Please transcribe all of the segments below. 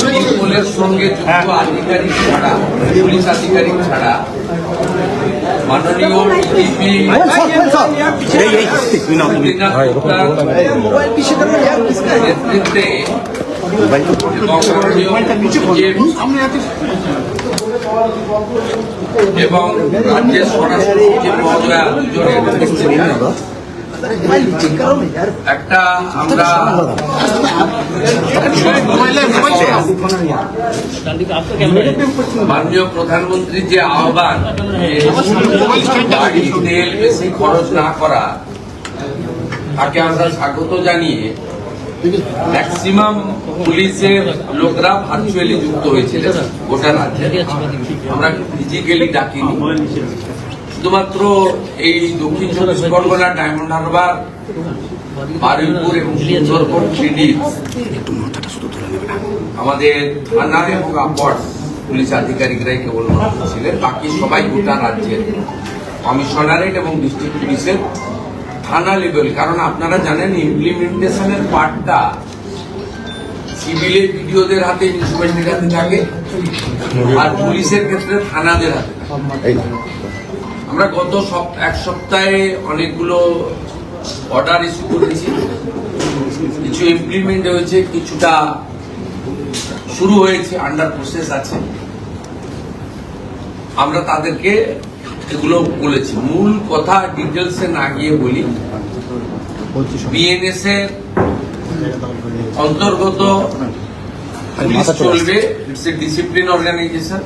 তৃণমূলের সঙ্গে যুক্ত আধিকারিক ছাড়া, পুলিশ আধিকারিক ছাড়া মাননীয় ডিজিপি নেতৃত্বে এবং রাজ্যের স্বরাষ্ট্র সচিব মহোদয়া দুজনের একটা আমরা মাননীয় প্রধানমন্ত্রীর যে আহ্বান গাড়ি তেল বেশি খরচ না করা, তাকে আমরা স্বাগত জানিয়ে ম্যাক্সিমাম পুলিশের লোকরা ভার্চুয়ালি যুক্ত হয়েছিলেন গোটা রাজ্যে। আমরা ফিজিক্যালি ডাকিনি, শুধুমাত্র এই দক্ষিণ চব্বিশ পরগনা, ডায়মন্ড হারবার, বারুইপুর এবং সুন্দরবন থ্রিডি আমাদের থানা এবং আপার পুলিশ আধিকারিকরাই কেবলমাত্র ছিলেন। বাকি সবাই গোটা রাজ্যের কমিশনারেট এবং ডিস্ট্রিক্ট পুলিশের থানা লেভেল। কারণ আপনারা জানেন ইমপ্লিমেন্টেশনের পার্টটা সিভিলের ভিডিওদের হাতে, মিউনিসিপ্যালিটির হাতে থাকে, আর পুলিশের ক্ষেত্রে থানাদের হাতে থাকে। আমরা গত এক সপ্তাহে অনেকগুলো অর্ডার ইস্যু করেছি, কিছু ইমপ্লিমেন্ট হয়েছে, কিছুটা শুরু হয়েছে, আন্ডার প্রসেস আছে। আমরা তাদেরকে এগুলো বলেছি। মূল কথা ডিটেলসে না গিয়ে বলি, বিএনএস এর অন্তর্গত পুলিশ চলবে, ইটস এ ডিসিপ্লিন অর্গানাইজেশন।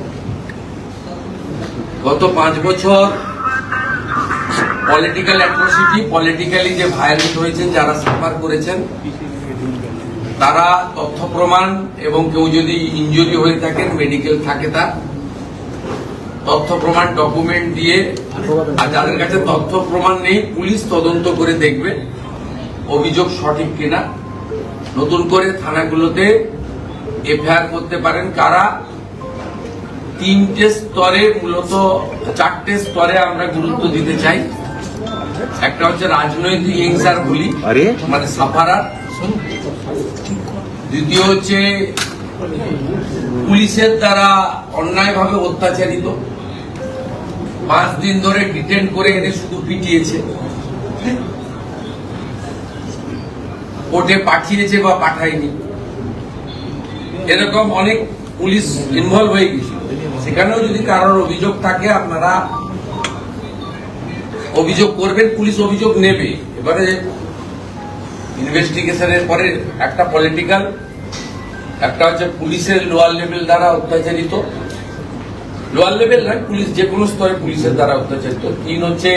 গত 5 বছর পলিটিক্যাল অ্যাট্রোসিটি, পলিটিক্যালি যে ভায়োলেন্ট হয়েছেন, যারা সাফার করেছেন, তারা তথ্য প্রমাণ এবং কেউ যদি ইনজুরি হয়ে থাকেন, মেডিকেল থাকে, তার তথ্য প্রমাণ ডকুমেন্ট দিয়ে, আর যাদের কাছে তথ্য প্রমাণ নেই, পুলিশ তদন্ত করে দেখবে অভিযোগ সঠিক কিনা। নতুন করে থানাগুলোতে এফআইআর করতে পারেন। কারা 3টে স্তরে, মূলত 4টে স্তরে আমরা গুরুত্ব দিতে চাই। একটা হচ্ছে রাজনৈতিক হিংসার গুলি, মানে সাফারার। দ্বিতীয় হচ্ছে পুলিশের দ্বারা অন্যায়ভাবে অত্যাচারিত, 5 দিন ধরে ডিটেন করে এনে শুধু পিটিয়েছে, কোর্টে পাঠিয়েছে বা পাঠায়নি, এরকম অনেক পুলিশ ইনভলভ হয়ে গেছিল। সেখানেও যদি কারোর অভিযোগ থাকে, আপনারা অভিযোগ করবেন, পুলিশ অভিযোগ নেবে। এবারে ইনভেস্টিগেশনের পরে একটা পলিটিক্যাল, একটা হচ্ছে পুলিশের লোয়ার লেভেল দ্বারা অত্যাচারিত, লোয়ার লেভেল নয়, পুলিশ যে কোনো স্তরে পুলিশের দ্বারা অত্যাচারিত। 3 হচ্ছে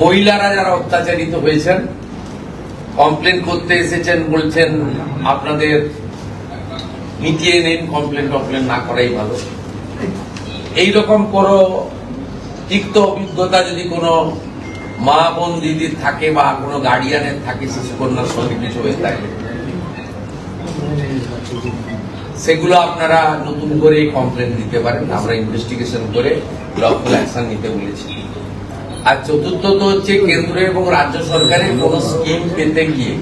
মহিলারা যারা অত্যাচারিত হয়েছেন, কমপ্লেন করতে এসেছেন, বলছেন আপনাদের মিটিয়ে নেন, কমপ্লেন না করাই ভালো। এইরকম কোনো তিক্ত অভিজ্ঞতা যদি কোনো মা বোন দিদির থাকে বা কোনো গার্ডিয়ানের থাকে, শিশুকন্যার সঙ্গে কিছু হয়ে থাকে, সেগুলো আপনারা নতুন করে কমপ্লেন দিতে পারেন। আমরা ইনভেস্টিগেশন করে লফুল অ্যাকশন নিতে বলেছি। আর চতুর্থত হচ্ছে কেন্দ্র এবং রাজ্য সরকারের কোন স্কিম পেতে গিয়ে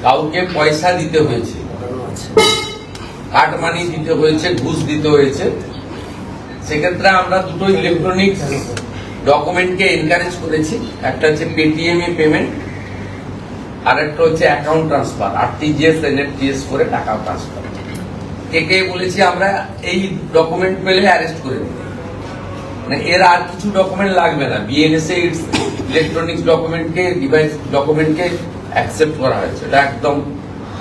কাউকে পয়সা দিতে হয়েছে, কাট মানি দিতে হয়েছে, ঘুষ দিতে হয়েছে, সেক্ষেত্রে আমরা দুটো ইলেকট্রনিক ডকুমেন্টকে এনকারেজ করেছি। একটা হচ্ছে পেটিএম এ পেমেন্ট, আর একটা হচ্ছে অ্যাকাউন্ট ট্রান্সফার, আরটিজিএস, এনএফটিএস করে টাকা ট্রান্সফার। কে বলেছি আমরা এই ডকুমেন্ট পেলে অ্যারেস্ট করে দিই, মানে এর আর কিছু ডকুমেন্ট লাগবে না। বিএনএস এর ইলেকট্রনিক্স ডকুমেন্টকে, ডিভাইস ডকুমেন্টকে অ্যাকসেপ্ট করা হয়েছে, এটা একদম।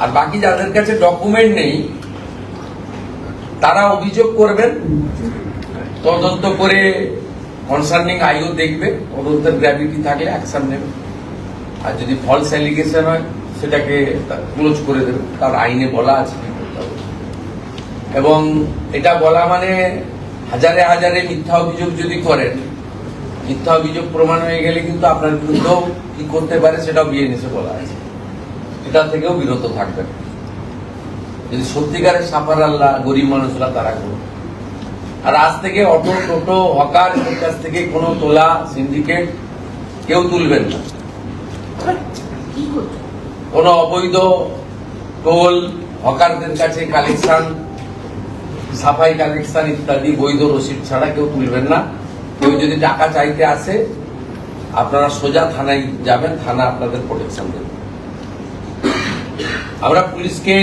আর বাকি যাদের কাছে ডকুমেন্ট নেই, তারা অভিযোগ করবেন, তদন্ত করে কনসার্নিং আইও দেখবে, তদন্তের গ্র্যাভিটি থাকলে অ্যাকশন নেবে। আর যদি ফলস অ্যালিগেশন হয়, সেটাকে ক্লোজ করে দেবে, তার আইনে বলা আছে। এবং এটা বলা মানে হাজারে হাজারে মিথ্যা অভিযোগ যদি করেন, মিথ্যা অভিযোগ প্রমাণ হয়ে গেলে কিন্তু আপনার বিরুদ্ধেও কি করতে পারে সেটাও বিএনএসে বলা আছে। এটা থেকেও বিরত থাকবেন। যদি সত্যিকারের সাফার আল্লাহ, গরিব মানুষরা তারা করবে। আর আজ থেকে অটো, টোটো, হকার কাছ থেকে কোনো তোলা, সিন্ডিকেট কেউ তুলবেন না। কোনো অবৈধ টোল, হকারদের কাছে কালেকশন, সাফাই কালেকশন ইত্যাদি বৈধ রসিদ ছাড়া কেউ তুলবেন না। কেউ যদি টাকা চাইতে আসে আপনারা সোজা থানায় যাবেন, থানা আপনাদের প্রোটেকশন দেবে। আমরা পুলিশকে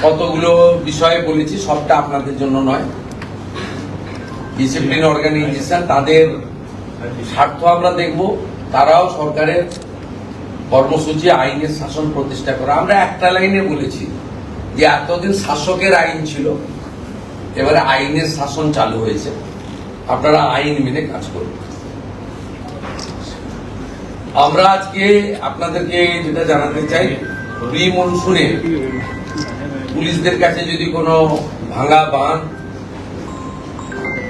কতগুলো বিষয়ে বলেছি, সবটা আপনাদের জন্য নয়। ডিসিপ্লিন অর্গানাইজেশন, তাদের স্বার্থ আমরা দেখব। তারাও সরকারের কর্মসূচি আইনের শাসন প্রতিষ্ঠা করা। আমরা একটা লাইনে বলেছি যে এতদিন শাসকের আইন ছিল, এবারে আইনের শাসন চালু হয়েছে, আপনারা আইন মেনে কাজ করবেন। আমরা আজকে আপনাদেরকে যেটা জানাতে চাই, প্রি মনসুনে পুলিশদের কাছে যদি কোনো ভাঙা বাঁধ,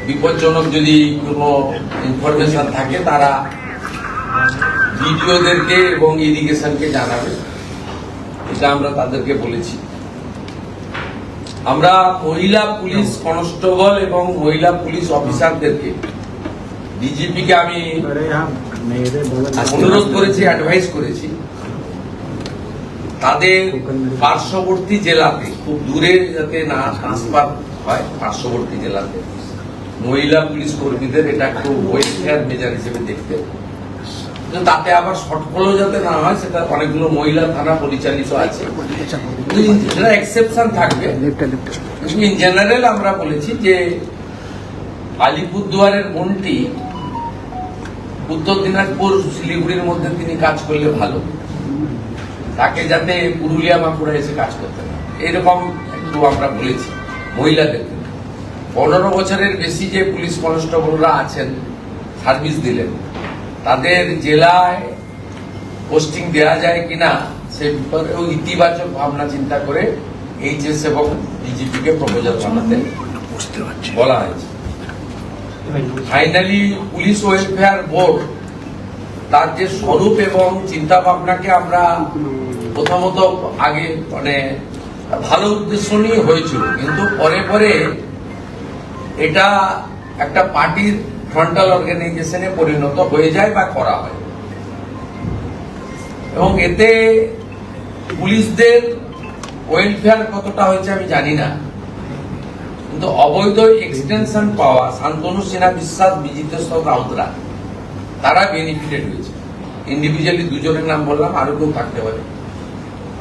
বিপজ্জনক যদি কোনো ইনফরমেশন থাকে তারা বিডিওদেরকে এবং ইরিগেশনকে জানাবে, এটা আমরা তাদেরকে বলেছি। আমরা মহিলা পুলিশ কনস্টেবল এবং মহিলা পুলিশ অফিসারদেরকে, ডিজিপিকে আমি অনুরোধ করেছি, অ্যাডভাইস করেছি, তাদের পার্শ্ববর্তী জেলাতে, খুব দূরে যাতে না ট্রান্সফার হয়, পার্শ্ববর্তী জেলাতে মহিলা পুলিশ কর্মীদের এটা একটু ওয়েলফেয়ার মেজার হিসেবে দেখতে, তাতে আবার শর্টফলও যাতে না হয়। সেটা অনেকগুলো মহিলা থানা পরিচালিত আছে, সেটা এক্সেপশন থাকবে। ইন জেনারেল আমরা বলেছি যে আলিপুরদুয়ারের মন্ত্রী উত্তর দিনাজপুর শিলিগুড়ির মধ্যে তিনি কাজ করলে ভালো, তাকে যাতে পুরুলিয়া বাঁকুড়া এসে কাজ করতে না, এরকম একটু আমরা বলেছি। মহিলাদের 15 বছরের বেশি যে পুলিশ কনস্টেবলরা আছেন, সার্ভিস দিলেন, তাদের জেলায় পোস্টিং দেওয়া যায় কিনা সে ব্যাপারে ইতিবাচক ভাবনা চিন্তা করে এইচএস এবং ডিজিপিকে প্রপোজাল বানাতে বলা হয়েছে। ফাইনালি পুলিশ ওয়েলফেয়ার বোর্ড তার যে স্বরূপ এবং চিন্তা ভাবনাকে আমরা প্রথমত আগে মানে ভালো উদ্দেশ্য নিয়ে হয়েছিল, কিন্তু পরে পরে এটা একটা পার্টির ফ্রন্টাল অর্গানাইজেশনে পরিণত হয়ে যায় বা করা হয়, এবং এতে পুলিশদের ওয়েলফেয়ার কতটা হয়েছে আমি জানি না, কিন্তু অবৈধ এক্সটেনশন পাওয়া শান্তনু সিনহা বিশ্বাস, বিজিতেশ্বর রাউতরা, তারা বেনিফিটেড হয়েছে। ইন্ডিভিজুয়ালি দুজনের নাম বললাম, আরো কেউ থাকতে পারে,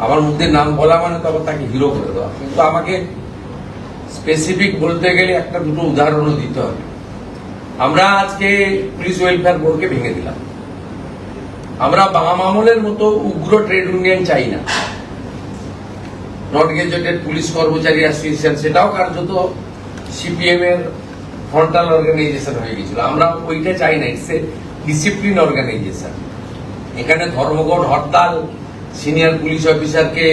আমার মধ্যে নাম বলা মানে তবে তাকে হিরো করে দেওয়া, কিন্তু আমাকে স্পেসিফিক বলতে গেলে একটা দুটো উদাহরণও দিতে হবে। আমরা আজকে পুলিশ ওয়েলফেয়ার বোর্ডকে ভেঙে দিলাম। আমরা বাম আমলের মতো উগ্র ট্রেড ইউনিয়ন চাই না। নট গেজেটেড পুলিশ কর্মচারী অ্যাসোসিয়েশন, সেটাও কার্যত সিপিএম এর ফ্রন্টাল অর্গানাইজেশন হয়ে গেছিল। আমরা ওইটা চাই না, ইটস এ ডিসিপ্লিন অর্গানাইজেশন। এখানে ধর্মঘট, হরতাল, সিনিয়র পুলিশ অফিসারকে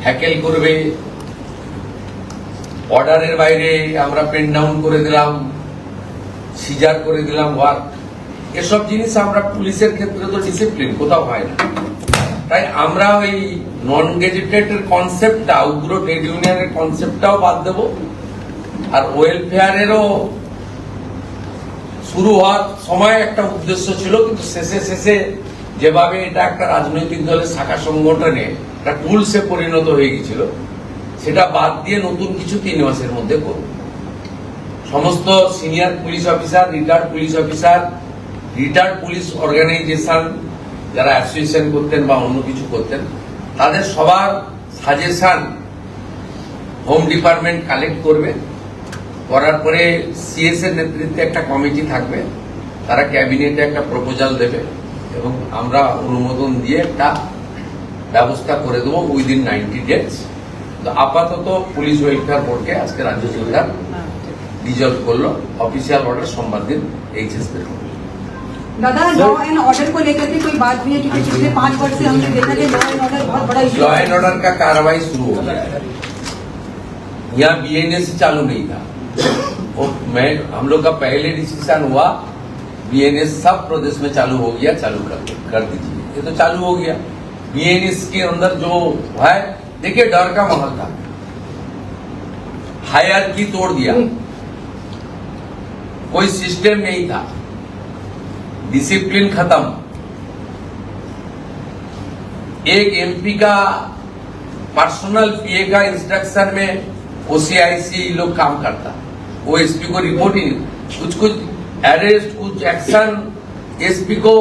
হ্যাকেল করবে, অর্ডারের বাইরে আমরা পেন ডাউন করে দিলাম, সিজার করে দিলাম ওয়ার্ক, এসব জিনিস আমরা পুলিশের ক্ষেত্রে তো ডিসিপ্লিন কোথাও হয় না। তাই আমরা ওই নন গেজেটেড কনসেপ্টটা, উগ্র ট্রেড ইউনিয়নের কনসেপ্টটাও বাদ দেব, আর ওয়েলফেয়ারেরও শুরু হওয়ার সময় একটা উদ্দেশ্য ছিল, কিন্তু শেষে শেষে যেভাবে এটা একটা রাজনৈতিক দলের শাখা সংগঠনে একটা টুলসে পরিণত হয়ে গেছিল, সেটা বাদ দিয়ে নতুন কিছু 3 মাসের মধ্যে করব। সমস্ত senior police officer, retired police officer, retired police organisation যারা অ্যাসোসিয়েশন করতেন বা অন্য কিছু করতেন, তাদের সবার সাজেশন হোম ডিপার্টমেন্ট কালেক্ট করবে। করার পরে সিএস এর নেতৃত্বে একটা কমিটি থাকবে, তারা ক্যাবিনেটে একটা প্রপোজাল দেবে এবং আমরা অনুমোদন দিয়ে একটা ব্যবস্থা করে দেবো উইদিন 90 ডেজ। তো আপাতত পুলিশ ওয়েলফেয়ার বোর্ডকে আজকে রাজ্য সরকার ডিজলভ করলো, অফিসিয়াল অর্ডার সোमवार दिन एचएस पे। दादा, लॉ एंड ऑर्डर को लेकर के कोई बात हुई है? क्योंकि पिछले 5 वर्ष से हमने देखा कि लॉ एंड ऑर्डर बहुत बड़ा इशू, लॉ एंड ऑर्डर का कार्रवाई शुरू हो गया है। यहाँ बीएनएस चालू नहीं था, और मैं हम लोग का पहले डिसीजन हुआ बीएनएस सब प्रदेश में चालू हो गया, चालू कर दीजिए। ये तो चालू हो गया। बीएनएस के अंदर जो है, देखिए डर का माहौल था, हायरार्की तोड़ दिया, कोई सिस्टम नहीं था, डिसिप्लिन खत्म। एक एमपी का पर्सनल पीए का इंस्ट्रक्शन में ओसीआईसी लोग काम करता, वो एसपी को रिपोर्ट ही नहीं, कुछ अरेस्ट कुछ एक्शन एसपी को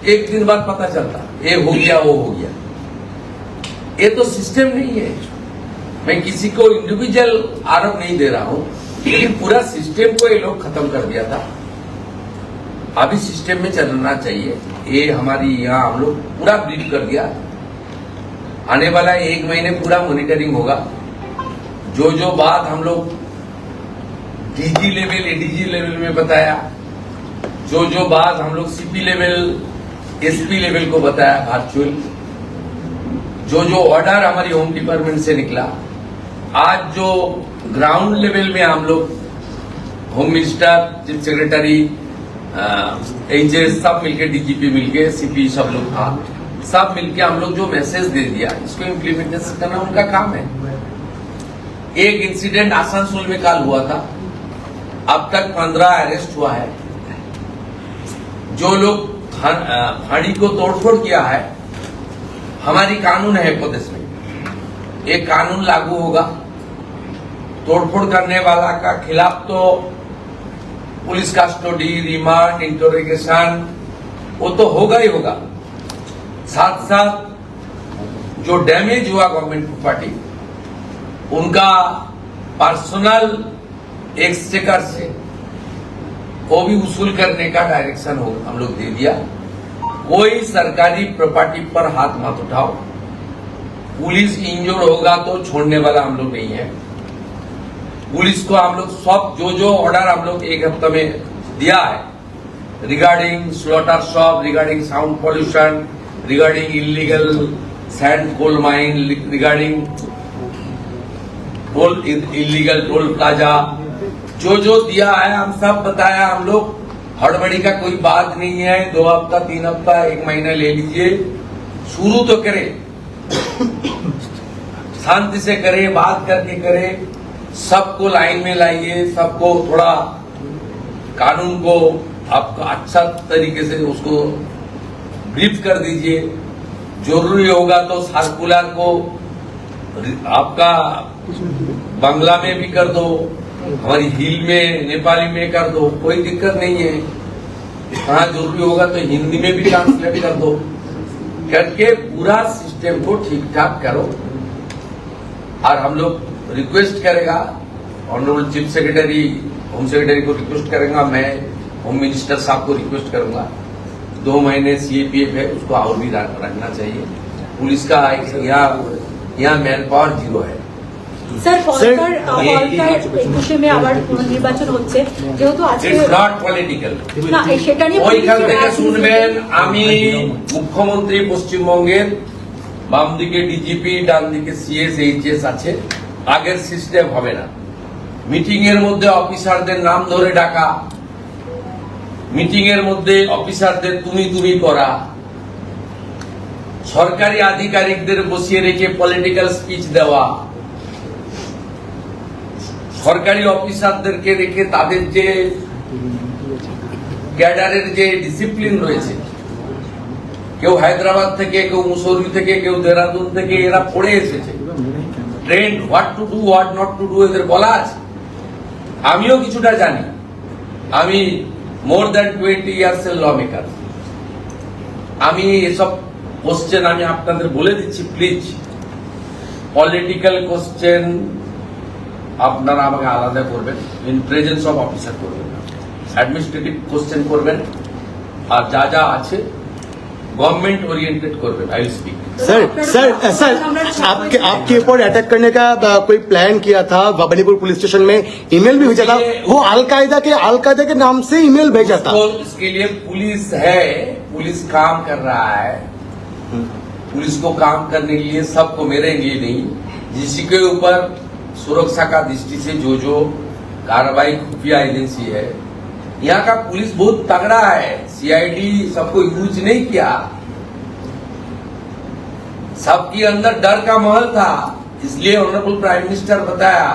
एक दिन बाद पता चलता, ये हो गया वो हो गया। ये तो सिस्टम नहीं है। मैं किसी को इंडिविजुअल आरोप नहीं दे रहा हूं, लेकिन पूरा सिस्टम को ये लोग खत्म कर दिया था। अभी सिस्टम में चलना चाहिए। ये हमारी यहाँ हम लोग पूरा ब्रीफ कर दिया। आने वाला 1 महीने पूरा मॉनिटरिंग होगा। जो जो बात हम लोग डीजी लेवल एडीजी लेवल में बताया, जो जो बात हम लोग सीपी लेवल एसपी लेवल को बताया वर्चुअल, जो जो ऑर्डर हमारी होम डिपार्टमेंट से निकला, आज जो ग्राउंड लेवल में हम लोग home minister, chief secretary, HS सब मिलके, डीजीपी मिलके, सीपी सब लोग था, सब मिलके हम लोग जो मैसेज दे दिया, इसको इम्प्लीमेंटेशन करना उनका काम है। एक इंसिडेंट आसनसोल में कल हुआ था, अब तक 15 अरेस्ट हुआ है। जो लोग फाड़ी को तोड़फोड़ किया है, हमारी कानून है प्रदेश में, एक कानून लागू होगा। तोड़फोड़ करने वाला का खिलाफ तो पुलिस कस्टडी, रिमांड, इंटरोगेशन वो तो होगा ही होगा। साथ साथ जो डैमेज हुआ गवर्नमेंट प्रॉपर्टी, उनका पर्सनल एक्सचेकर से वो भी वसूल करने का डायरेक्शन हम लोग दे दिया। कोई सरकारी प्रॉपर्टी पर हाथ मत उठाओ। पुलिस इंजोर होगा तो छोड़ने वाला हम लोग नहीं है। पुलिस को हम लोग सब जो जो ऑर्डर हम लोग 1 हफ्ते में दिया है, regarding slaughter shop, regarding sound pollution, regarding illegal sand coal mine, regarding illegal toll plaza, जो जो दिया है हम सब बताया। हम लोग हड़बड़ी का कोई बात नहीं है। 2 हफ्ता 3 हफ्ता 1 महीना ले लीजिए, शुरू तो करें, शांति से करें, बात करके करें, सबको लाइन में लाइए, सबको थोड़ा कानून को आपको अच्छा तरीके से उसको ब्रीफ कर दीजिए। जरूरी होगा तो सर्कुलर को आपका बांग्ला में भी कर दो, हमारी हिल में नेपाली में कर दो, कोई दिक्कत नहीं है। कहाँ जरूरी होगा तो हिंदी में भी ट्रांसलेट कर दो, करके पूरा सिस्टम को ठीक ठाक करो। और हम लोग रिक्वेस्ट करेगा, honourable chief secretary, home secretary को रिक्वेस्ट करेंगे, मैं होम मिनिस्टर साहब को रिक्वेस्ट करूंगा, 2 महीने सीएपीएफ है उसको और भी रखना चाहिए। पुलिस का यहाँ मैन पावर 0 है। স্যার ফলকার বিষয়ে আবার নির্বাচন হচ্ছে, যেহেতু আজকে ইটস নট পলিটিক্যাল, না সেটা নিয়ে ওইখান থেকে শুনবেন। আমি মুখ্যমন্ত্রী পশ্চিমবঙ্গের, বাম দিকে ডিজিপি, ডান দিকে সিএস এইচএস আছে, আগের সিস্টেম হবে না। মিটিং এর মধ্যে অফিসারদের নাম ধরে ডাকা, মিটিং এর মধ্যে অফিসারদের তুমি করা, সরকারি আধিকারিকদের বসিয়ে রেখে পলিটিক্যাল স্পিচ দেওয়া, সরকারি অফিসারদেরকে রেখে তাদের যে ক্যাডারের যে ডিসিপ্লিন রয়েছে, কেউ হায়দ্রাবাদ থেকে, কেউ মুসৌরি থেকে, কেউ দেহরাদুন থেকে, এরা পড়ে এসেছে, trend what to do what not to do এদের বলা আছে। আমিও কিছুটা জানি, আমি মোর দ্যান 20 ইয়ার্স এর ল মেকার। আমি এসব কোশ্চেন আমি আপনাদের বলে দিচ্ছি, প্লিজ পলিটিক্যাল কোশ্চেন আপনারা আমাকে আলাদা করবেন, ইন প্রেজেন্স অফ অফিসার করবেন, অ্যাডমিনিস্ট্রেটিভ কোশ্চেন করবেন, আর যা যা আছে गवर्नमेंट ओरिएंटेड करबे। I will speak. सर आपके ऊपर अटैक करने का कोई प्लान किया था, भवानीपुर पुलिस स्टेशन में ईमेल भी भेजा था, वो अलकायदा के नाम से ईमेल भेजा था। इसके लिए पुलिस है, पुलिस काम कर रहा है। पुलिस को काम करने के लिए, सबको, मेरे लिए नहीं, जिसके ऊपर सुरक्षा का दृष्टि से जो कार्रवाई खुफिया एजेंसी है, यहाँ का पुलिस बहुत तगड़ा है। सीआईडी सबको यूज नहीं किया, सबके अंदर डर का माहौल था, इसलिए ऑनरेबल प्राइम मिनिस्टर बताया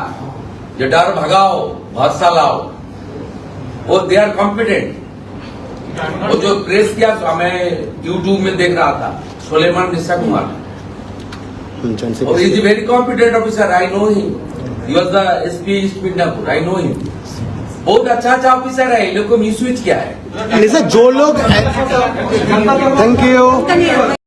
जो डर भगाओ, भरोसा लाओ। वो दे आर कॉम्पिटेंट। वो जो प्रेस किया, मैं यूट्यूब में देख रहा था, सुलेमान निशा Kumar, Oh, he is a very competent officer. I know him. He was the SP East Midnapur. I know him. बहुत अच्छा ऑफिसर है. इन लोग को मिसयूज किया है. जो लोग थैंक यू